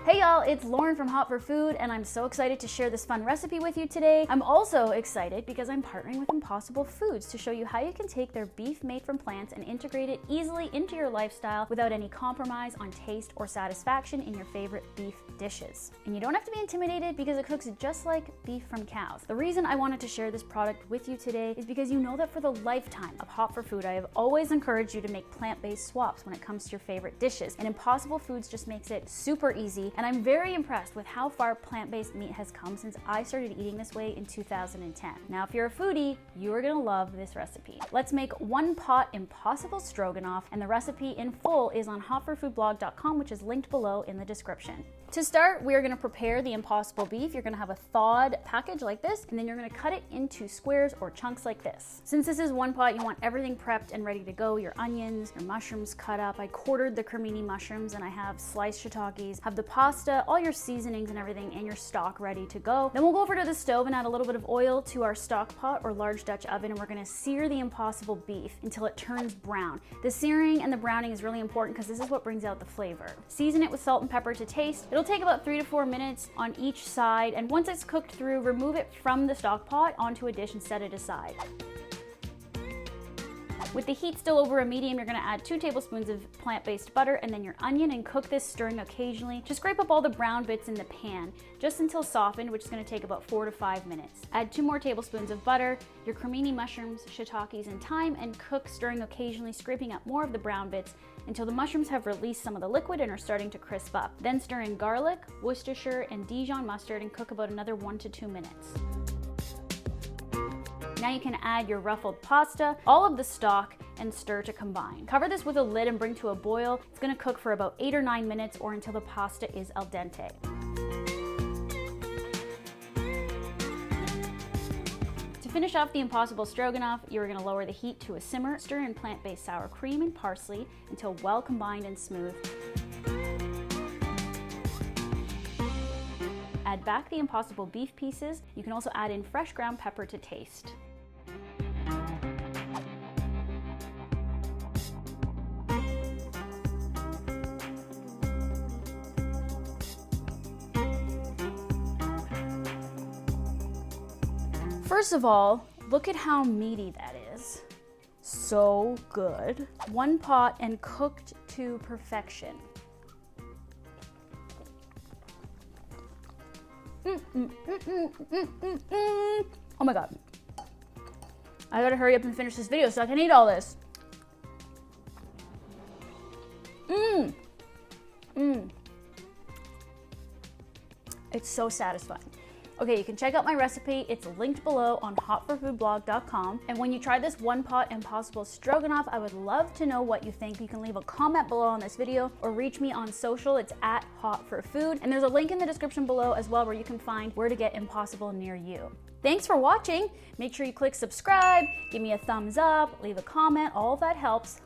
Hey y'all, it's Lauren from Hot for Food, and I'm so excited to share this fun recipe with you today. I'm also excited because I'm partnering with Impossible Foods to show you how you can take their beef made from plants and integrate it easily into your lifestyle without any compromise on taste or satisfaction in your favorite beef dishes. And you don't have to be intimidated because it cooks just like beef from cows. The reason I wanted to share this product with you today is because you know that for the lifetime of Hot for Food, I have always encouraged you to make plant-based swaps when it comes to your favorite dishes, and Impossible Foods just makes it super easy. And I'm very impressed with how far plant-based meat has come since I started eating this way in 2010. Now, if you're a foodie, you are gonna love this recipe. Let's make one pot Impossible Stroganoff, and the recipe in full is on hotforfoodblog.com, which is linked below in the description. To start, we are gonna prepare the Impossible beef. You're gonna have a thawed package like this, and then you're gonna cut it into squares or chunks like this. Since this is one pot, you want everything prepped and ready to go. Your onions, your mushrooms cut up. I quartered the cremini mushrooms, and I have sliced shiitakes, have the pasta, all your seasonings and everything, and your stock ready to go. Then we'll go over to the stove and add a little bit of oil to our stock pot or large Dutch oven, and we're gonna sear the Impossible beef until it turns brown. The searing and the browning is really important because this is what brings out the flavor. Season it with salt and pepper to taste. It'll take about 3 to 4 minutes on each side, and once it's cooked through, remove it from the stock pot onto a dish and set it aside. With the heat still over a medium, you're gonna add 2 tablespoons of plant-based butter and then your onion, and cook this, stirring occasionally. Just scrape up all the brown bits in the pan, just until softened, which is gonna take about 4 to 5 minutes. Add 2 more tablespoons of butter, your cremini mushrooms, shiitakes, and thyme, and cook, stirring occasionally, scraping up more of the brown bits until the mushrooms have released some of the liquid and are starting to crisp up. Then stir in garlic, Worcestershire, and Dijon mustard and cook about another 1 to 2 minutes. Now you can add your ruffled pasta, all of the stock, and stir to combine. Cover this with a lid and bring to a boil. It's gonna cook for about 8 or 9 minutes or until the pasta is al dente. To finish off the Impossible Stroganoff, you're gonna lower the heat to a simmer, stir in plant-based sour cream and parsley until well combined and smooth. Add back the Impossible beef pieces. You can also add in fresh ground pepper to taste. First of all, look at how meaty that is. So good. One pot and cooked to perfection. Oh my God. I gotta hurry up and finish this video so I can eat all this. It's so satisfying. Okay, you can check out my recipe. It's linked below on hotforfoodblog.com. And when you try this one pot Impossible Stroganoff, I would love to know what you think. You can leave a comment below on this video or reach me on social. It's at Hot for Food. And there's a link in the description below as well where you can find where to get Impossible near you. Thanks for watching. Make sure you click subscribe, give me a thumbs up, leave a comment. All of that helps.